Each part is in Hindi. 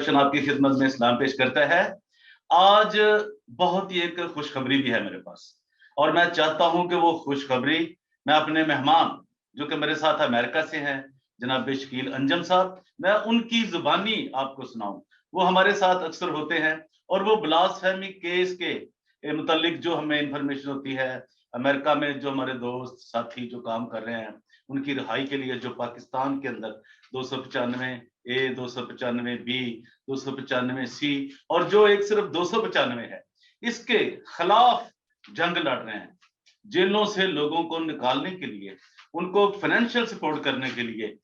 प्रोडक्शन आपकी खिदमत में सलाम पेश करता है। आज बहुत ही एक खुशखबरी भी है मेरे पास और मैं चाहता हूं कि वो खुशखबरी मैं अपने मेहमान जो कि मेरे साथ अमेरिका से हैं, जनाब शकील अंजम साहब, मैं उनकी जुबानी आपको सुनाऊं। वो हमारे साथ अक्सर होते हैं और वो ब्लास्फेमी केस के मुतालिक जो हमें इंफॉर्मेशन होती है, अमेरिका में जो हमारे दोस्त साथी जो काम कर रहे हैं, उनकी रिहाई के लिए जो पाकिस्तान के अंदर 295A, 295B, 295C और जो एक सिर्फ 295 है, इसके खिलाफ जंग लड़ रहे हैं। जेलों से लोगों को निकालने के लिए, उनको फाइनेंशियल सपोर्ट करने के लिए।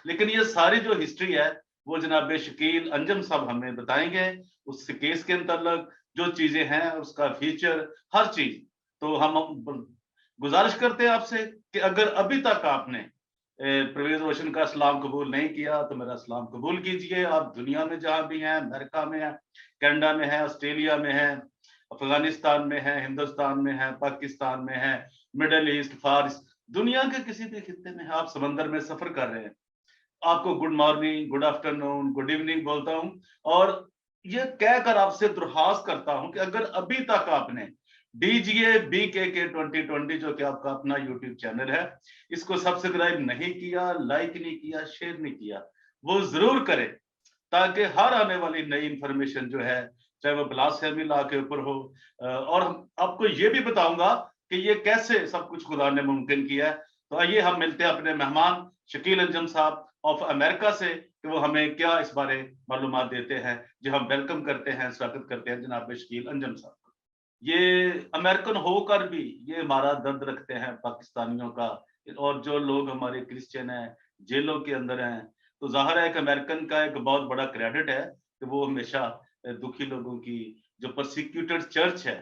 लेकिन ये सारी जो हिस्ट्री है वो जनाब शकील अंजम साहब हमें बताएंगे, उस केस के अंतर्गत जो चीजें हैं, उसका फीचर, हर चीज। तो हम गुजारिश करते हैं आपसे कि अगर अभी तक आपने परवेज रोशन का सलाम कबूल नहीं किया तो मेरा सलाम कबूल कीजिए। आप दुनिया में जहां भी हैं, अमेरिका में है, कनाडा में है, ऑस्ट्रेलिया में है, अफगानिस्तान में है, हिंदुस्तान में है, पाकिस्तान में है, मिडल ईस्ट, फारस, दुनिया के किसी भी खित्ते में है, आप समंदर में सफर कर रहे हैं, आपको good morning, good afternoon, good evening बोलता हूं। और ये कहकर आपसे दरख्वास्त करता हूं कि अगर अभी तक आपने डीजीए BKK 2020 जो कि आपका अपना यूट्यूब चैनल है, इसको सब्सक्राइब नहीं किया, लाइक नहीं किया, शेयर नहीं किया, वो जरूर करें, ताकि हर आने वाली नई इंफॉर्मेशन जो है, चाहे वो ब्लास्फेमी लॉ के ऊपर हो, और आपको ये भी बताऊंगा कि ये कैसे सब कुछ खुदा ने मुमकिन किया है। तो आइए हम मिलते हैं अपने मेहमान शकील अंजम साहब ऑफ अमेरिका से कि वो हमें क्या इस बारे मालूमात देते हैं। जो हम वेलकम करते हैं, स्वागत करते हैं जनाब शकील अंजम साहब को। ये अमेरिकन होकर भी ये हमारा दर्द रखते हैं पाकिस्तानियों का, और जो लोग हमारे क्रिश्चियन हैं, जेलों के अंदर हैं, तो जाहिर है एक अमेरिकन का एक बहुत बड़ा क्रेडिट है कि वो हमेशा दुखी लोगों की, जो परसिक्यूटेड चर्च है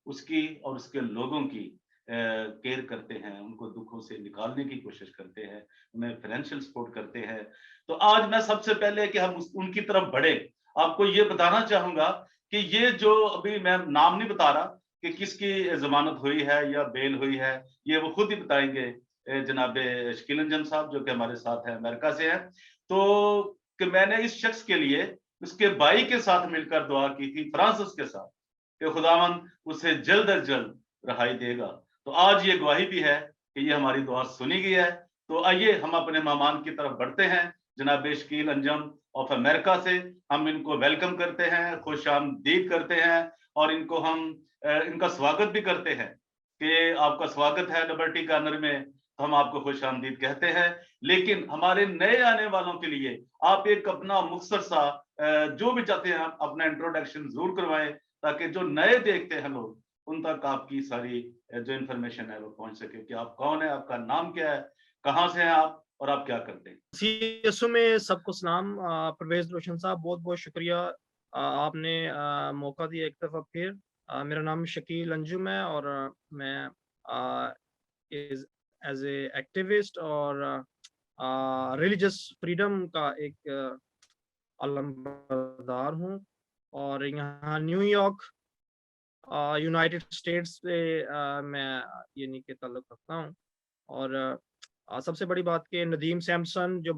उसकी और उसके लोगों की केयर करते हैं, उनको दुखों से निकालने की कोशिश करते हैं, उन्हें फाइनेंशियल सपोर्ट करते हैं। तो आज मैं सबसे पहले कि हम उनकी तरफ बढ़े, आपको ये बताना चाहूंगा कि ये जो अभी मैं नाम नहीं बता रहा कि किसकी जमानत हुई है या बेल हुई है, ये वो खुद ही बताएंगे जनाब शकील अंजम साहब जो कि हमारे साथ हैं, अमेरिका से हैं। तो कि मैंने इस शख्स के लिए उसके भाई के साथ मिलकर दुआ की थी, फ्रांसिस के साथ, कि खुदावंद उसे जल्द अज जल्द रिहाई देगा। तो आज ये गवाही भी है कि ये हमारी दुआ सुनी गई है। तो आइए हम अपने मेहमान की तरफ बढ़ते हैं, जनाब शकील अंजम ऑफ अमेरिका से। हम इनको वेलकम करते हैं, खुश आमदीद करते हैं और इनको हम इनका स्वागत भी करते हैं कि आपका स्वागत है लिबर्टी कॉर्नर में, तो हम आपको खुश आमदीद कहते हैं। लेकिन हमारे नए आने वालों के लिए आप एक अपना मुख्तसर सा जो भी चाहते हैं आप अपना इंट्रोडक्शन जरूर करवाएं, ताकि जो नए देखते हैं लोग उन तक आपकी सारी जो इन्फॉर्मेशन है वो पहुंच सके कि आप कौन है, आपका नाम क्या है, कहाँ से हैं आप और आप क्या करते हैं। सीएसओ में सबको सलाम। परवेज रोशन साहब, बहुत बहुत शुक्रिया, आपने मौका दिया एक दफ़ा फिर। मेरा नाम शकील अंजुम है और मैं इज एज ए एक्टिविस्ट और रिलीजियस फ्रीडम का एक अलमबरदार हूँ और यहाँ न्यूयॉर्क यूनाइटेड स्टेट्स से मैं यानी कि ताल्लुक़ रखता हूँ। और सबसे बड़ी बात कि नदीम सैमसन जो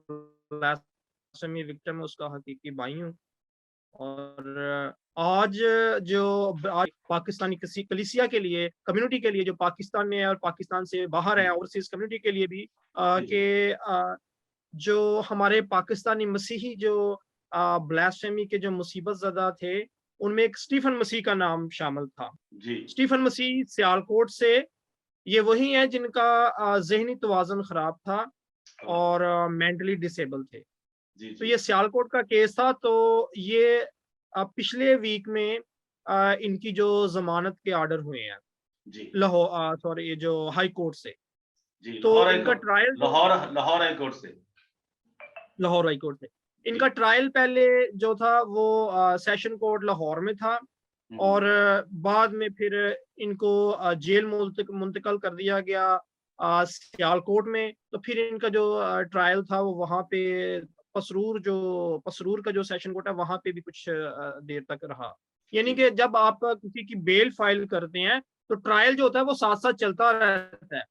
ब्लास्फेमी विक्टिम है उसका हकीकी भाई हूँ। और आज आज पाकिस्तानी कलीसिया के लिए, कम्युनिटी के लिए जो पाकिस्तान में है और पाकिस्तान से बाहर है, ओवरसीज कम्युनिटी के लिए भी जो हमारे पाकिस्तानी मसीही जो ब्लास्फेमी के जो मुसीबत ज़दा थे, उनमें एक स्टीफन मसीह का नाम शामिल था। जी। स्टीफन मसीह सियालकोट से, ये वही हैं जिनका ज़हनी तवाज़ुन ख़राब था और मेंटली डिसेबल थे। जी तो जी ये सियालकोट का केस था। तो ये पिछले वीक में इनकी जो ज़मानत के ऑर्डर हुए हैं जी सॉरी, ये जो हाई कोर्ट से। जी। तो लाहौर हाई इनका कोर्ट, ट्रायल जो लाहौर हाई कोर्ट से। लाहौर हाई कोर्ट से, जी। इनका ट्रायल पहले जो था वो सेशन कोर्ट लाहौर में था और बाद में फिर इनको जेल मुंतकिल कर दिया गया सियालकोट में। तो फिर इनका जो ट्रायल था वो वहाँ पे पसरूर का जो सेशन कोर्ट है वहाँ पे भी कुछ देर तक रहा। यानी जी कि जब आप किसी की बेल फाइल करते हैं तो ट्रायल जो होता है वो साथ साथ चलता रहता है। अच्छा।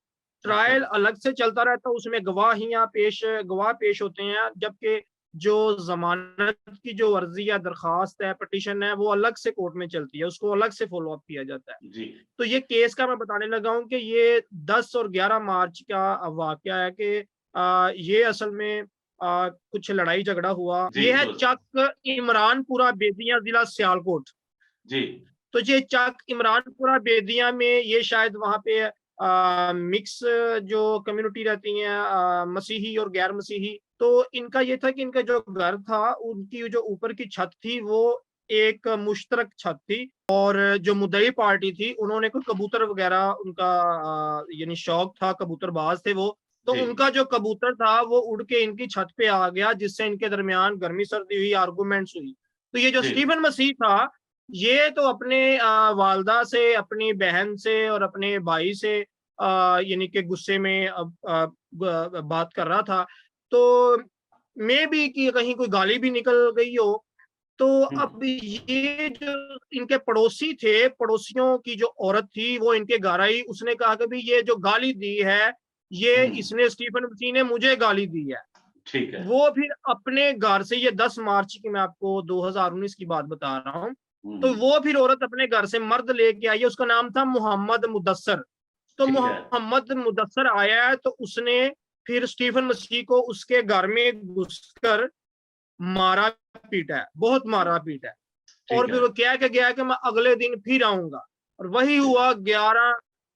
ट्रायल अलग से चलता रहता है, उसमें गवाह पेश होते हैं, जबकि जो जमानत की जो अर्जी या दरखास्त है, पिटीशन है, वो अलग से कोर्ट में चलती है, उसको अलग से फॉलो अप किया जाता है। जी तो ये केस का मैं बताने लगा हूँ कि ये 10 और 11 मार्च का वाकया है कि ये असल में कुछ लड़ाई झगड़ा हुआ। जी ये है दो चक इमरानपुरा बेदिया, जिला सियालकोट। जी तो ये चक इमरानपुरा बेदिया में ये शायद वहाँ पे मिक्स जो कम्युनिटी रहती हैं, मसीही और गैर मसीही। तो इनका ये था कि इनका जो घर था, उनकी जो ऊपर की छत थी वो एक मुश्तरक छत थी, और जो मुद्दई पार्टी थी उन्होंने कोई कबूतर वगैरह, उनका यानी शौक था, कबूतरबाज थे वो। तो जी उनका जो कबूतर था वो उड़ के इनकी छत पे आ गया, जिससे इनके दरमियान गर्मी सर्दी हुई, आर्गूमेंट्स हुई। तो ये जो जी स्टीफन मसीह था, ये तो अपने वालदा से, अपनी बहन से और अपने भाई से यानी कि गुस्से में बात कर रहा था। तो मे बी कि कहीं कोई गाली भी निकल गई हो। तो अब ये जो इनके पड़ोसी थे, पड़ोसियों की जो औरत थी वो इनके घर आई, उसने कहा कि भाई ये जो गाली दी है, ये हम्म, इसने, स्टीफन मसीह ने मुझे गाली दी है। ठीक है। वो फिर अपने घर से, ये 10 मार्च की मैं आपको 2019 की बात बता रहा हूँ। तो हम्म, वो फिर औरत अपने घर से मर्द लेके आई है, उसका नाम था मोहम्मद मुदस्सर। तो ठीक है। मोहम्मद मुदस्सर आया है, तो उसने फिर स्टीफन मसीह को उसके घर में घुसकर मारा पीटा है, बहुत मारा पीटा है। और ठीक फिर है। वो कह के गया कि मैं अगले दिन फिर आऊंगा, और वही ठीक हुआ।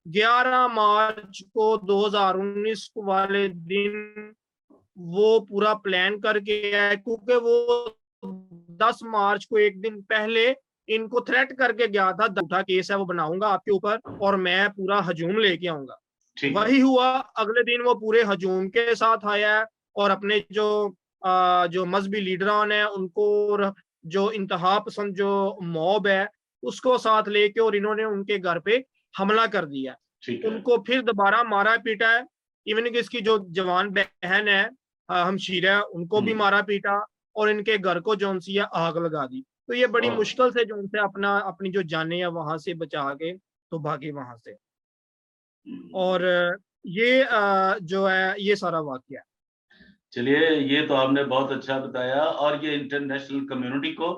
11 मार्च को 2019 वाले दिन वो पूरा प्लान करके आया, क्योंकि वो 10 मार्च को एक दिन पहले इनको थ्रेट करके गया था, झूठा केस है वो बनाऊंगा आपके ऊपर और मैं पूरा हजूम लेके आऊंगा। ठीक है। वही हुआ, अगले दिन वो पूरे हजूम के साथ आया है, और अपने जो मजहबी लीडरान है उनको, और जो इंतहा पसंद जो मॉब है उसको साथ लेके, और इन्होंने उनके घर पे हमला कर दिया। ठीक है। उनको फिर दोबारा मारा पीटा है। इवन कि इसकी जो जवान बहन है, हमशीरा, उनको भी हम्म, मारा पीटा, और इनके घर को जो सी है आग लगा दी। तो ये बड़ी बहुत मुश्किल से जो उनसे अपनी जो जाने है वहां से बचा के तो भागे वहां से। और हम्म। ये जो है ये सारा वाकया है। चलिए, ये तो आपने बहुत अच्छा बताया, और ये इंटरनेशनल कम्युनिटी को,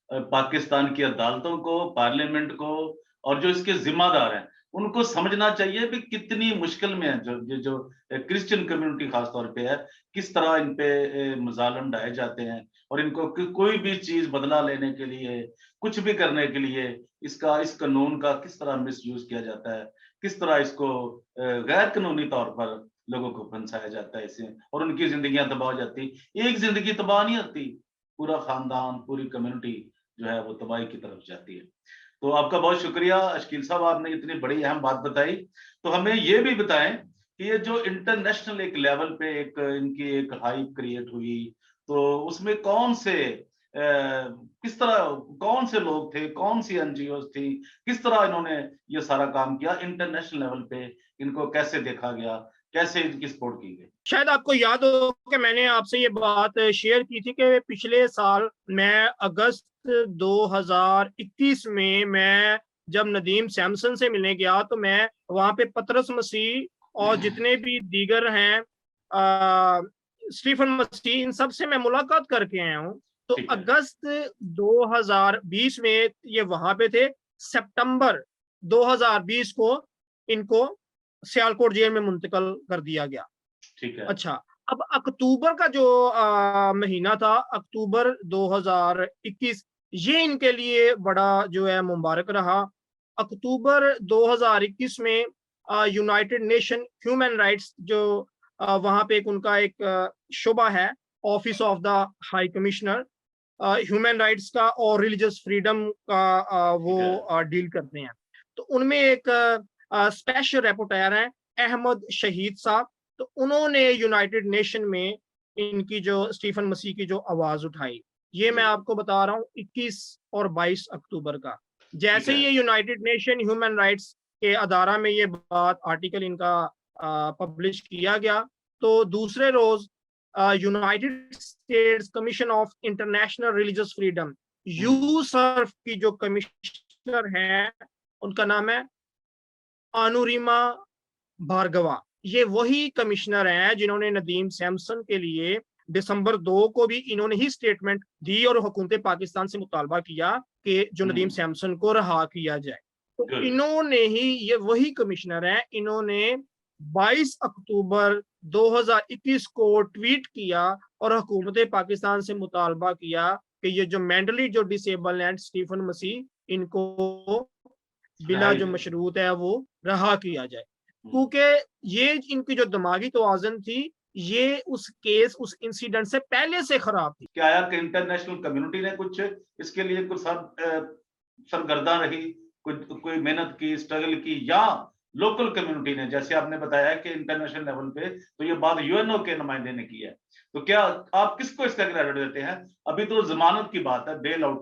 पाकिस्तान की अदालतों को, पार्लियामेंट को, और जो इसके जिम्मेदार हैं उनको समझना चाहिए कि कितनी मुश्किल में है जो क्रिश्चियन कम्युनिटी खासतौर पे है, किस तरह इन पे मजालम ढाए जाते हैं, और इनको कोई भी चीज बदला लेने के लिए, कुछ भी करने के लिए इस कानून का किस तरह मिसयूज किया जाता है, किस तरह इसको गैर कानूनी तौर पर लोगों को फंसाया जाता है इससे, और उनकी जिंदगियां तबाह हो जाती। एक जिंदगी तबाह नहीं होती, पूरा खानदान, पूरी कम्युनिटी जो है वो तबाही की तरफ जाती है। तो आपका बहुत शुक्रिया अशकील साहब, आपने इतनी बड़ी अहम बात बताई। तो हमें ये भी बताएं कि ये जो इंटरनेशनल एक लेवल पे एक इनकी एक हाइप क्रिएट हुई, तो उसमें किस तरह, कौन से लोग थे, कौन सी एनजीओ थी, किस तरह इन्होंने ये सारा काम किया इंटरनेशनल लेवल पे, इनको कैसे देखा गया, कैसे इनकी सपोर्ट की गई? शायद आपको याद हो कि मैंने आपसे ये बात शेयर की थी कि पिछले साल मैं अगस्त 2021 में मैं जब नदीम सैमसन से मिलने गया, तो मैं वहां पे पतरस मसीह और जितने भी दीगर हैं, स्टीफन मसीह, इन सब से मैं मुलाकात करके आया हूँ। तो ठीक है। अगस्त 2020 में ये वहां पे थे। सितंबर 2020 को इनको सियालकोट जेल में मुंतकिल कर दिया गया। ठीक है। अच्छा, अब अक्टूबर का जो महीना था, अक्टूबर 2021, ये इनके लिए बड़ा जो है मुबारक रहा। अक्टूबर 2021 में यूनाइटेड नेशन ह्यूमन राइट्स जो वहां पे एक उनका एक शुबा है, office of the high commissioner human rights का और रिलीजियस फ्रीडम का, ठीक है। वो डील करते हैं। तो उनमें एक स्पेशल रिपोर्टर है, अहमद शहीद साहब। तो उन्होंने यूनाइटेड नेशन में इनकी जो स्टीफन मसीह की जो आवाज उठाई, ये जी। मैं आपको बता रहा हूँ 21 और 22 अक्टूबर का। ठीक जैसे है। ही ये यूनाइटेड नेशन ह्यूमन राइट्स के अदारा में ये बात, आर्टिकल इनका पब्लिश किया गया, तो दूसरे रोज United States Commission of International Religious Freedom, hmm, USCIRF की जो कमिश्नर है, उनका नाम है अनुरिमा भार्गवा। ये वही कमिश्नर हैं जिन्होंने नदीम सैमसन के लिए दिसंबर 2 को भी इन्होंने ही स्टेटमेंट दी और हुकूमत पाकिस्तान से मुतालबा किया कि जो नदीम सैमसन को रहा किया जाए। तो Good. इन्होंने ही, ये वही कमिश्नर हैं, इन्होंने 22 अक्टूबर 2021 को ट्वीट किया और हुकूमत पाकिस्तान से मुतालबा किया कि ये जो मेंटली जो डिसेबल हैं स्टीफन मसीह, इनको बिला जो मशरूत है वो रहा किया जाए, क्योंकि ये इनकी जो दिमागी तवाज़ुन थी ये उस केस, उस इंसिडेंट से पहले से खराब थी। क्या यार कि इंटरनेशनल कम्युनिटी ने कुछ इसके लिए कुछ सरगर्दा रही, कोई मेहनत की, स्ट्रगल की, या लोकल कम्युनिटी ने, जैसे आपने बताया कि इंटरनेशनल लेवल पे तो ये बात यूएनओ के नुमाइंदे ने की है, तो क्या आप किसको इसका क्रेडिट देते हैं? अभी तो जमानत की बात है, बेल आउट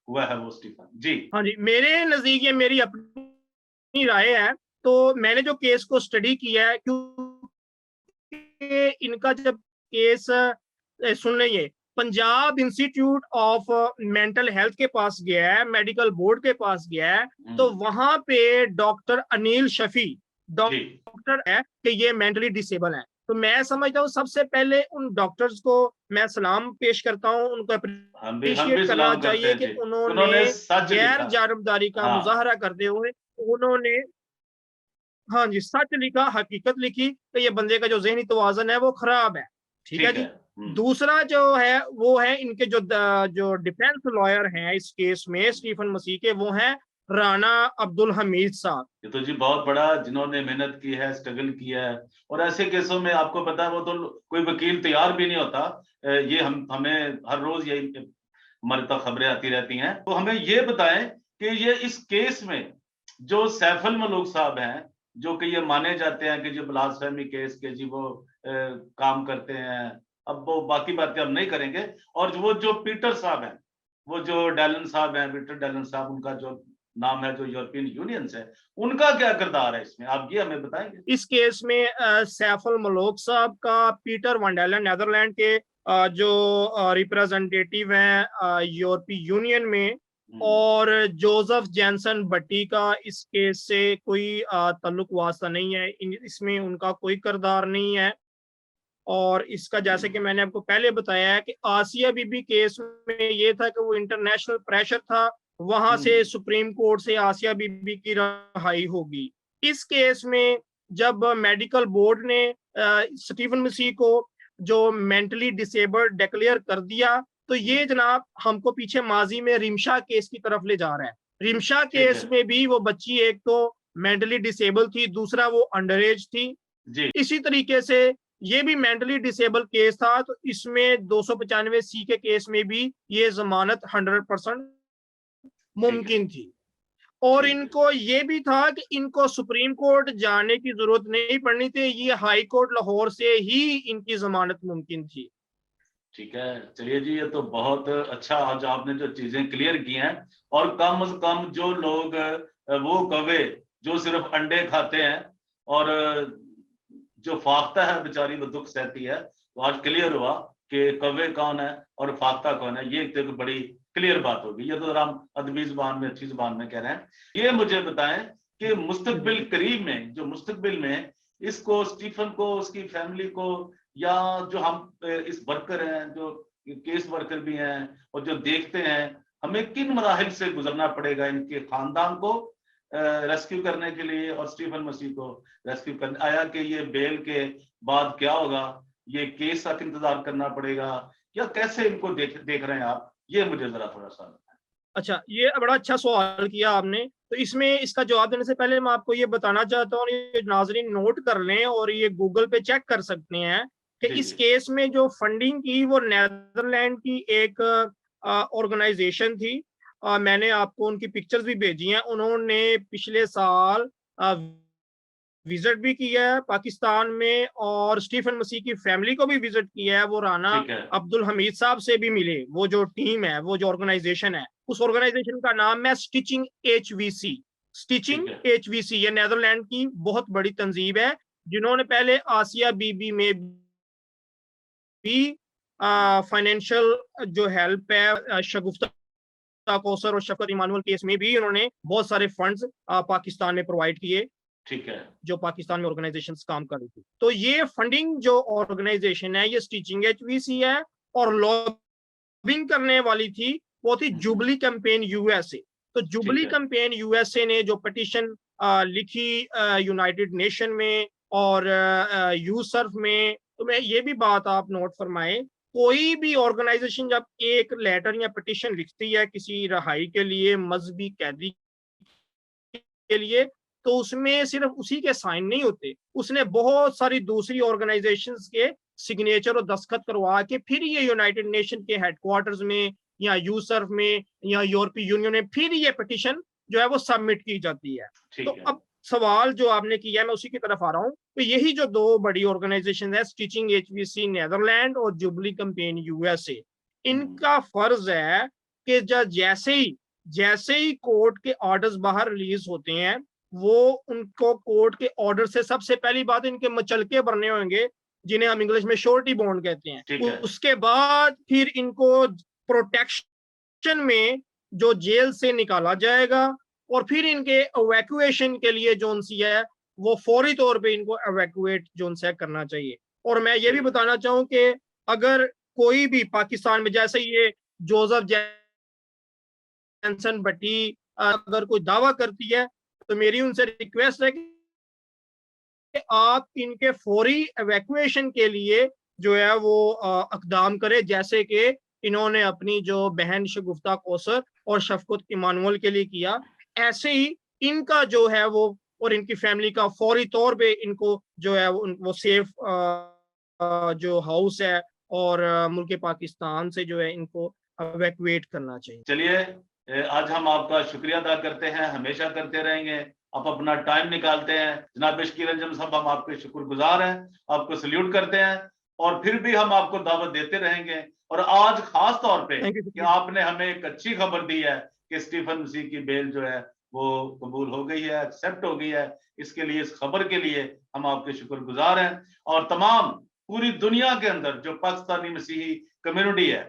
हुआ है वो स्टीफन जी। हाँ जी, मेरे नजदीक ये मेरी अपनी राय है। तो मैंने जो केस को स्टडी किया है, क्योंकि इनका जब केस सुन लीजिए, Punjab institute of mental health के पास गया है, मेडिकल बोर्ड के पास गया है, तो वहां पे डॉक्टर अनिल शफी डॉक्टर है कि ये मेंटली डिसेबल है। तो मैं समझता हूँ सबसे पहले उन डॉक्टर्स को मैं सलाम पेश करता हूँ, उनको अप्रिशिएट करना चाहिए कि उन्होंने गैर जानबदारी का मुजाहरा करते हुए उन्होंने, हाँ जी, सच लिखा, हकीकत लिखी कि ये बंदे का जो ज़हनी तवाज़ुन है वो खराब है। ठीक है जी। दूसरा जो है वो है इनके जो डिफेंस लॉयर हैं इस केस में स्टीफन मसीह के, वो हैं राना अब्दुल हमीद साहब। ये तो जी बहुत बड़ा, जिन्होंने मेहनत की है, स्ट्रगल किया है, और ऐसे केसों में आपको पता है वो तो कोई वकील तैयार भी नहीं होता। ये हमें हर रोज यही हमारे तक खबरें आती रहती हैं। तो हमें ये बताएं कि ये इस केस में जो सैफुल मलूक साहब हैं, जो कि ये माने जाते हैं कि जो ब्लास्फेमी केस के जी वो काम करते हैं, अब वो बाकी बातें हम नहीं करेंगे, और वो जो पीटर साहब हैं, वो जो डैलन साहब हैं, पीटर डैलन साहब, उनका जो नाम है, जो यूरोपियन यूनियन से, उनका क्या किरदार है इसमें, आप ये हमें बताएंगे? इस केस में सैफुल मलूक साहब का, पीटर वन डैलन नेदरलैंड के जो रिप्रेजेंटेटिव हैं यूरोपीय यूनियन में, और जोसेफ जैनसन बट्टी का इस केस से कोई ताल्लुक वास्ता नहीं है, इसमें उनका कोई किरदार नहीं है। और इसका जैसे कि मैंने आपको पहले बताया है कि आसिया बीबी केस में ये था कि वो इंटरनेशनल प्रेशर था, वहां से सुप्रीम कोर्ट से आसिया बीबी की रिहाई होगी। इस केस में जब मेडिकल बोर्ड ने स्टीफन मसीह को जो मेंटली डिसेबल्ड डिक्लेयर कर दिया, तो ये जनाब हमको पीछे माजी में रिमशा केस की तरफ ले जा रहा है। रिमशा केस में भी वो बच्ची एक तो मेंटली डिसेबल थी, दूसरा वो अंडर एज थी जी। इसी तरीके से ये भी मेंटली डिसेबल केस था, तो इसमें 295 सी के केस में भी ये जमानत 100% मुमकिन थी। और इनको ये भी था कि इनको सुप्रीम कोर्ट जाने की जरूरत नहीं पड़नी थी, ये हाई कोर्ट लाहौर से ही इनकी जमानत मुमकिन थी। ठीक है, चलिए जी, ये तो बहुत अच्छा आज आपने जो चीजें क्लियर की हैं, और कम से कम जो लोग वो कौवे जो सिर्फ अंडे खाते हैं और जो फाख्ता है बेचारी वो दुख सहती है, तो आज क्लियर हुआ कि कौवे कौन है और फाख्ता कौन है। ये एक बड़ी क्लियर बात होगी। ये तो हम अदबी जुबान में, अच्छी जुबान में कह रहे हैं। ये मुझे बताएं कि मुस्तकबिल करीब में, जो मुस्तकबिल में इसको, स्टीफन को, उसकी फैमिली को, या जो हम इस वर्कर हैं, जो केस वर्कर भी हैं और जो देखते हैं, हमें किन मराहिल से गुजरना पड़ेगा इनके खानदान को रेस्क्यू करने के लिए और स्टीफन मसीह को रेस्क्यू करने आया कि ये बेल के बाद क्या होगा, ये केस तक इंतजार करना पड़ेगा, या कैसे इनको देख रहे हैं आप? ये मुझे जरा थोड़ा सा। अच्छा, ये बड़ा अच्छा सवाल किया आपने। तो इसमें इसका जवाब देने से पहले मैं आपको ये बताना चाहता हूँ, ये नाजरीन नोट कर लें और ये गूगल पे चेक कर सकते हैं कि इस केस में जो फंडिंग की वो नेदरलैंड की एक ऑर्गेनाइजेशन थी। मैंने आपको उनकी पिक्चर्स भी भेजी हैं। उन्होंने पिछले साल विजिट भी किया है पाकिस्तान में और स्टीफन मसीह की फैमिली को भी विजिट किया है। वो राना अब्दुल हमीद साहब से भी मिले। वो जो टीम है, वो जो ऑर्गेनाइजेशन है, उस ऑर्गेनाइजेशन का नाम है स्टिचिंग HVC। स्टिचिंग HVC ये नेदरलैंड की बहुत बड़ी तंजीम है, जिन्होंने पहले आसिया बीबी में भी फाइनेंशियल जो हेल्प है, शगुफ्ता कौसर और शफकत इमानुअल केस में भी उन्होंने बहुत सारे फंड्स पाकिस्तान में प्रोवाइड किए। ठीक है। जो पाकिस्तान में ऑर्गेनाइजेशंस काम कर रही थी। तो ये फंडिंग जो ऑर्गेनाइजेशन है ये स्टिचिंग एचवीसी है, और लॉबिंग करने वाली थी वो थी जुबली कैंपेन यूएसए। तो जुबली कैंपेन यूएसए ने जो पिटीशन लिखी यूनाइटेड नेशन में और यूसर्फ में, तो मैं ये भी बात आप नोट फरमाएं, कोई भी ऑर्गेनाइजेशन जब एक लेटर या पिटीशन लिखती है किसी रहाई के लिए, मजहबी कैदी के लिए, तो उसमें सिर्फ उसी के साइन नहीं होते, उसने बहुत सारी दूसरी ऑर्गेनाइजेशंस के सिग्नेचर और दस्तखत करवा के फिर ये यूनाइटेड नेशन के हेडक्वार्टर्स में या यूसर्फ में या यूरोपीय यूनियन में फिर ये पिटीशन जो है वो सबमिट की जाती है। तो अब सवाल जो आपने किया है मैं उसी की तरफ आ रहा हूँ। तो यही जो दो बड़ी ऑर्गेनाइजेशन है, स्टिचिंग एचवीसी नेदरलैंड और जुबली कैंपेन यूएसए, इनका फर्ज है कि जैसे ही कोर्ट के ऑर्डर्स बाहर रिलीज होते हैं, वो उनको कोर्ट के ऑर्डर से सबसे पहली बात इनके मचलके भरने होंगे, जिन्हें हम इंग्लिश में श्योरिटी बॉन्ड कहते हैं। उसके बाद फिर इनको प्रोटेक्शन में जो जेल से निकाला जाएगा, और फिर इनके एवैक्यूएशन के लिए जो सी है वो फौरी तौर पे इनको एवैक्यूएट जो से करना चाहिए। और मैं ये भी बताना चाहूँ कि अगर कोई भी पाकिस्तान में, जैसे ये जोसेफ जैनसन भट्टी अगर कोई दावा करती है, तो मेरी उनसे रिक्वेस्ट है कि आप इनके फौरी एवैक्यूएशन के लिए जो है वो इकदाम करें, जैसे कि इन्होंने अपनी जो बहन शगुफ्ता कौसर और शफकत इमानुअल के लिए किया। ऐसे ही इनका जो है वो और इनकी फैमिली का फौरी तौर पे इनको जो है वो सेफ जो हाउस है और मुल्क पाकिस्तान से जो है इनको एवैक्यूएट करना चाहिए। चलिए, आज हम आपका शुक्रिया अदा करते हैं, हमेशा करते रहेंगे। आप अपना टाइम निकालते हैं जनाब इश्कील अंजुम साहब, हम आपके शुक्रगुजार हैं, आपको सल्यूट करते हैं, और फिर भी हम आपको दावत देते रहेंगे। और आज खास तौर पे कि आपने हमें एक अच्छी खबर दी है कि स्टीफन मसीह की बेल जो है वो कबूल हो गई है, एक्सेप्ट हो गई है। इसके लिए, इस खबर के लिए हम आपके शुक्रगुजार हैं। और तमाम पूरी दुनिया के अंदर जो पाकिस्तानी मसीही कम्युनिटी है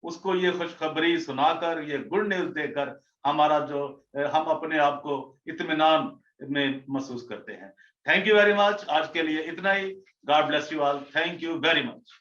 उसको ये खुशखबरी सुनाकर, ये गुड न्यूज देकर हमारा जो हम अपने आप को इत्मीनान में महसूस करते हैं। Thank you very much. आज के लिए इतना ही। God bless you all. Thank you very much.